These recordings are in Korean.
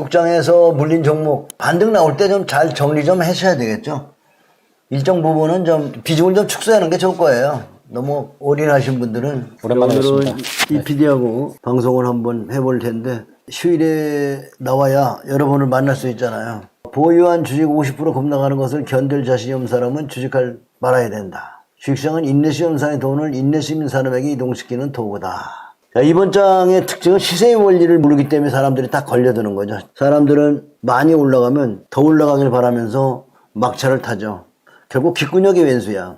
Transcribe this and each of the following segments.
국장에서 물린 종목 반등 나올 때 좀 잘 정리 좀 하셔야 되겠죠. 일정 부분은 좀 비중을 좀 축소하는 게 좋을 거예요. 너무 올인하신 분들은. 오랜만에 오늘은 뵙습니다. 이 PD하고 방송을 한번 해볼 텐데 휴일에 나와야 여러분을 만날 수 있잖아요. 보유한 주식 50% 급락하는 것을 견딜 자신이 없는 사람은 주식할 말아야 된다. 주식시장은 인내심 없는 사람의 돈을 인내심 있는 사람에게 이동시키는 도구다. 자, 이번 장의 특징은 시세의 원리를 모르기 때문에 사람들이 다 걸려드는 거죠. 사람들은 많이 올라가면 더 올라가길 바라면서 막차를 타죠. 결국 귓구녕이 왼수야.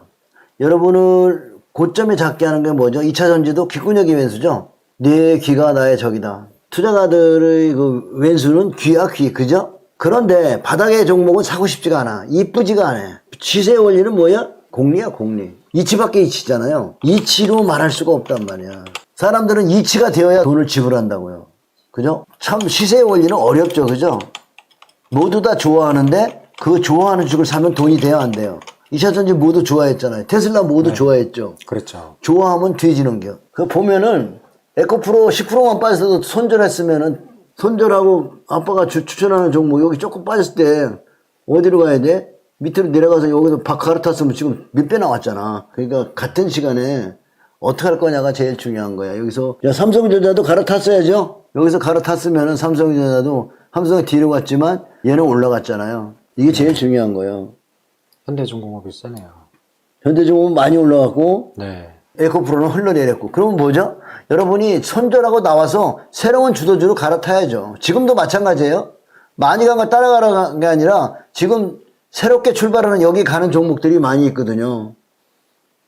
여러분을 고점에 잡게 하는 게 뭐죠? 2차 전지도 귓구녕이 왼수죠? 내 귀가 나의 적이다. 투자가들의 그 왼수는 귀야 귀, 그죠? 그런데 바닥의 종목은 사고 싶지가 않아. 이쁘지가 않아. 시세의 원리는 뭐야? 공리야 공리. 이치밖에 이치잖아요. 이치로 말할 수가 없단 말이야. 사람들은 이치가 되어야 돈을 지불한다고요. 그죠? 참 시세의 원리는 어렵죠. 그죠? 모두 다 좋아하는데 그 좋아하는 주식을 사면 돈이 돼야 안 돼요. 2차 전지 모두 좋아했잖아요. 테슬라 모두 좋아했죠. 그렇죠. 좋아하면 뒤지는 겨. 그 보면은 에코프로 10%만 빠져도 손절했으면은 손절하고 아빠가 추천하는 종목 여기 조금 빠졌을 때 어디로 가야 돼? 밑으로 내려가서 여기서 박 갈아탔으면 지금 몇 배 나왔잖아. 그러니까 같은 시간에 어떻게 할 거냐가 제일 중요한 거야. 여기서 야, 삼성전자도 갈아탔어야죠. 여기서 갈아탔으면은 삼성전자도 삼성이 뒤로 갔지만 얘는 올라갔잖아요. 이게 제일 중요한 거예요. 현대중공업이 세네요. 현대중공업은 많이 올라갔고 네. 에코프로는 흘러내렸고. 그러면 뭐죠? 여러분이 손절하고 나와서 새로운 주도주로 갈아타야죠. 지금도 마찬가지예요. 많이 간 거 따라가는 게 아니라 지금 새롭게 출발하는 여기 가는 종목들이 많이 있거든요.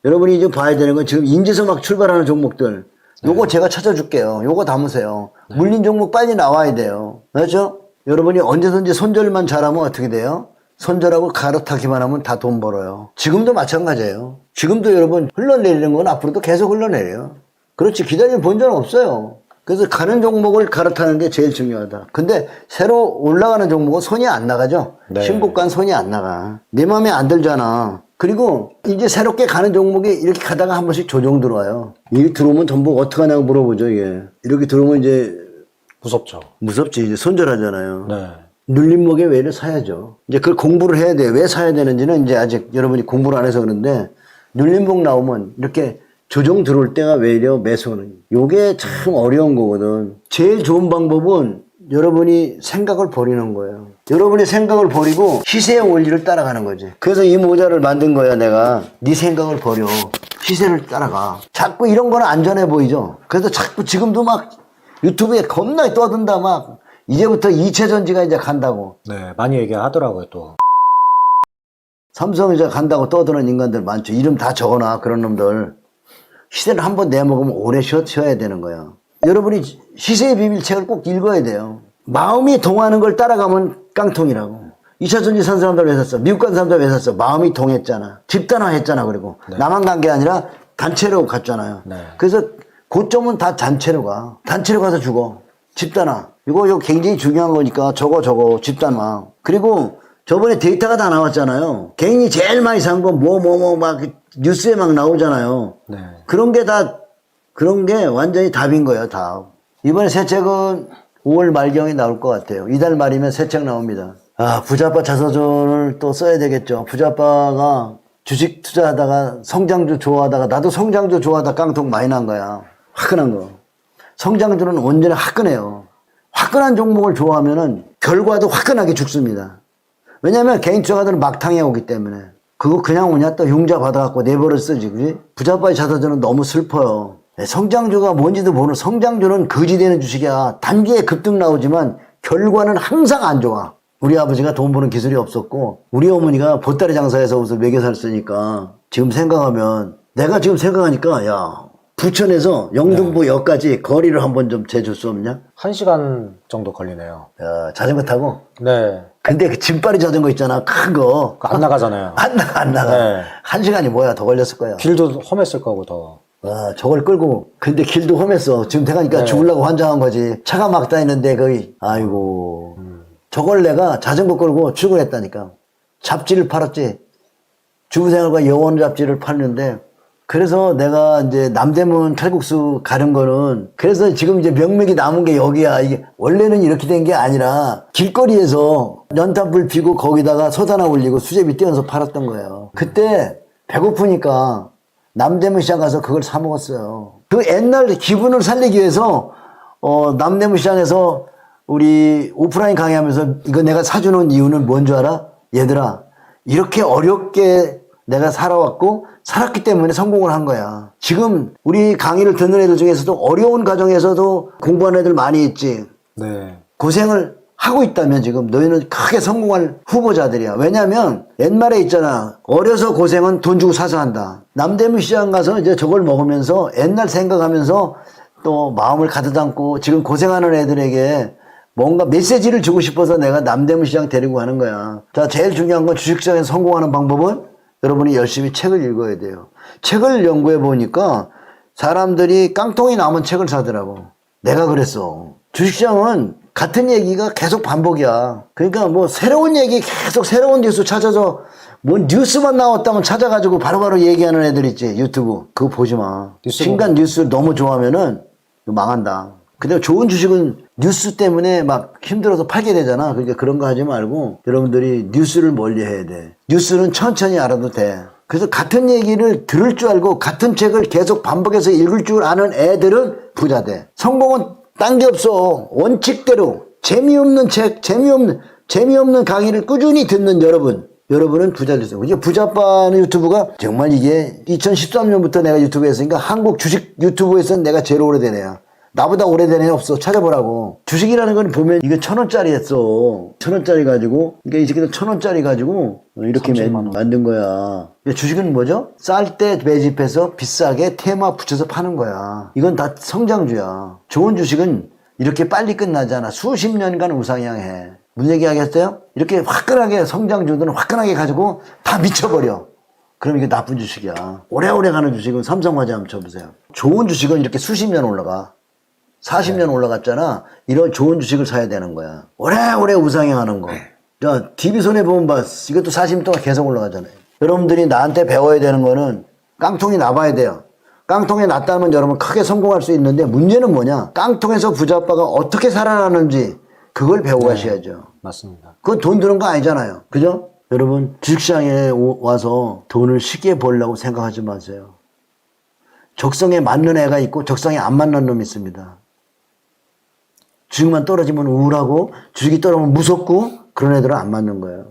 여러분이 이제 봐야 되는 건 지금 인제서 막 출발하는 종목들. 요거 제가 찾아줄게요. 요거 담으세요. 물린 종목 빨리 나와야 돼요. 그렇죠? 여러분이 언제든지 손절만 잘하면 어떻게 돼요? 손절하고 갈아타기만 하면 다 돈 벌어요. 지금도 마찬가지예요. 지금도 여러분 흘러내리는 건 앞으로도 계속 흘러내려요. 그렇지. 기다리는 본전 없어요. 그래서 가는 종목을 갈아타는 게 제일 중요하다. 근데 새로 올라가는 종목은 손이 안 나가죠. 네. 신고가는 손이 안 나가. 내 맘에 안 들잖아. 그리고 이제 새롭게 가는 종목이 이렇게 가다가 한 번씩 조정 들어와요. 이게 들어오면 전부 어떡하냐고 물어보죠. 이게 이렇게 들어오면 이제 무섭죠. 무섭지. 이제 손절하잖아요. 네. 눌림목에 외를 사야죠. 이제 그걸 공부를 해야 돼요. 왜 사야 되는지는 이제 아직 여러분이 공부를 안 해서 그런데 눌림목 나오면 이렇게 조정 들어올 때가 외려 매수는. 요게 참 어려운 거거든. 제일 좋은 방법은 여러분이 생각을 버리는 거예요. 여러분이 생각을 버리고 시세의 원리를 따라가는 거지. 그래서 이 모자를 만든 거야 내가. 네 생각을 버려. 시세를 따라가. 자꾸 이런 거는 안전해 보이죠. 그래서 자꾸 지금도 막 유튜브에 겁나 떠든다 막. 이제부터 2차 전지가 이제 간다고. 네. 많이 얘기하더라고요, 또. 삼성이 이제 간다고 떠드는 인간들 많죠. 이름 다 적어놔, 그런 놈들. 시세를 한번 내먹으면 오래 쉬어야 되는 거야. 여러분이 시세의 비밀책을 꼭 읽어야 돼요. 마음이 동하는 걸 따라가면 깡통이라고. 2차 전지 산 사람들 왜 샀어? 미국 간 사람들 왜 샀어? 마음이 동했잖아. 집단화 했잖아, 그리고. 네. 나만 간 게 아니라 단체로 갔잖아요. 네. 그래서 고점은 다 단체로 가. 단체로 가서 죽어. 집단화. 이거 굉장히 중요한 거니까 저거 집단화. 그리고 저번에 데이터가 다 나왔잖아요. 개인이 제일 많이 산 거 막 뉴스에 막 나오잖아요. 네. 그런 게 완전히 답인 거예요, 답. 이번에 새 책은 5월 말경에 나올 것 같아요. 이달 말이면 새 책 나옵니다. 아, 부자빠 자서전을 또 써야 되겠죠. 부자빠가 주식 투자하다가 성장주 좋아하다가 나도 성장주 좋아하다 깡통 많이 난 거야. 화끈한 거. 성장주는 온전히 화끈해요. 화끈한 종목을 좋아하면은 결과도 화끈하게 죽습니다. 왜냐면 개인 투자가들은 막탕에 오기 때문에. 그거 그냥 오냐 또 융자 받아갖고 내버려 쓰지, 그지? 부자빠의 자서전은 너무 슬퍼요. 성장주가 뭔지도 모르는, 성장주는 거지되는 주식이야. 단기에 급등 나오지만 결과는 항상 안 좋아. 우리 아버지가 돈 버는 기술이 없었고 우리 어머니가 보따리 장사해서 옷을 먹여 살았으니까 지금 생각하면 내가 지금 생각하니까 야, 부천에서 영등포역까지 거리를 한번 좀 재줄 수 없냐? 1시간 정도 걸리네요. 야, 자전거 타고? 네. 근데 그 짐바리 자전거 있잖아, 큰 거. 안 나가잖아요. 안 나가. 네. 1시간이 뭐야, 더 걸렸을 거야. 길도 험했을 거고, 더. 저걸 끌고, 근데 길도 험했어. 지금 대가니까 네. 죽으려고 환장한 거지. 차가 막 다니는데 거의, 아이고. 저걸 내가 자전거 끌고 출근했다니까. 잡지를 팔았지. 주부생활과 여원 잡지를 팔는데, 그래서 내가 이제 남대문 칼국수 가는 거는 그래서 지금 이제 명맥이 남은 게 여기야. 이게 원래는 이렇게 된 게 아니라 길거리에서 연탄불 피고 거기다가 솥하나 올리고 수제비 띄워서 팔았던 거예요. 그때 배고프니까 남대문 시장 가서 그걸 사 먹었어요. 그 옛날 기분을 살리기 위해서 남대문 시장에서 우리 오프라인 강의하면서 이거 내가 사주는 이유는 뭔 줄 알아? 얘들아, 이렇게 어렵게 내가 살아왔고 살았기 때문에 성공을 한 거야. 지금 우리 강의를 듣는 애들 중에서도 어려운 과정에서도 공부하는 애들 많이 있지. 네. 고생을 하고 있다면 지금 너희는 크게 성공할 후보자들이야. 왜냐면 옛말에 있잖아. 어려서 고생은 돈 주고 사서 한다. 남대문 시장 가서 이제 저걸 먹으면서 옛날 생각하면서 또 마음을 가득 안고 지금 고생하는 애들에게 뭔가 메시지를 주고 싶어서 내가 남대문 시장 데리고 가는 거야. 자, 제일 중요한 건 주식시장에서 성공하는 방법은 여러분이 열심히 책을 읽어야 돼요. 책을 연구해 보니까 사람들이 깡통이 남은 책을 사더라고. 내가 그랬어. 주식시장은 같은 얘기가 계속 반복이야. 그러니까 뭐 새로운 얘기 계속 새로운 뉴스 찾아서 뭐 뉴스만 나왔다면 찾아가지고 바로바로 얘기하는 애들 있지. 유튜브. 그거 보지 마. 신간 뉴스 너무 좋아하면은 망한다. 근데 좋은 주식은 뉴스 때문에 막 힘들어서 팔게 되잖아. 그러니까 그런 거 하지 말고 여러분들이 뉴스를 멀리 해야 돼. 뉴스는 천천히 알아도 돼. 그래서 같은 얘기를 들을 줄 알고 같은 책을 계속 반복해서 읽을 줄 아는 애들은 부자 돼. 성공은 딴 게 없어. 원칙대로 재미없는 책, 재미없는 강의를 꾸준히 듣는 여러분은 부자 되세요. 이게 부자빠는 유튜브가 정말 이게 2013년부터 내가 유튜브 했으니까 한국 주식 유튜브에서는 내가 제일 오래된 애야. 나보다 오래된 애 없어. 찾아보라고. 주식이라는 건 보면 이게 1,000원짜리 했어. 1,000원짜리 가지고, 그러니까 이 새끼들 1,000원짜리 가지고 이렇게 만든 거야. 주식은 뭐죠? 쌀 때 매집해서 비싸게 테마 붙여서 파는 거야. 이건 다 성장주야. 좋은 주식은 이렇게 빨리 끝나지 않아. 수십 년간 우상향해. 무슨 얘기 하겠어요? 이렇게 화끈하게 성장주들은 화끈하게 가지고 다 미쳐버려. 그럼 이게 나쁜 주식이야. 오래오래 가는 주식은 삼성화재 한번 쳐보세요. 좋은 주식은 이렇게 수십 년 올라가. 40년 올라갔잖아. 이런 좋은 주식을 사야 되는 거야. 오래오래 우상향하는 거. 자, DB손해 보면 봐. 이것도 40년 동안 계속 올라가잖아요. 여러분들이 나한테 배워야 되는 거는 깡통이 나봐야 돼요. 깡통이 났다면 여러분 크게 성공할 수 있는데 문제는 뭐냐? 깡통에서 부자빠가 어떻게 살아나는지 그걸 배워가셔야죠. 맞습니다. 그건 돈 드는 거 아니잖아요. 그죠? 여러분 주식시장에 와서 돈을 쉽게 벌려고 생각하지 마세요. 적성에 맞는 애가 있고 적성에 안 맞는 놈이 있습니다. 주식만 떨어지면 우울하고 주식이 떨어지면 무섭고 그런 애들은 안 맞는 거예요.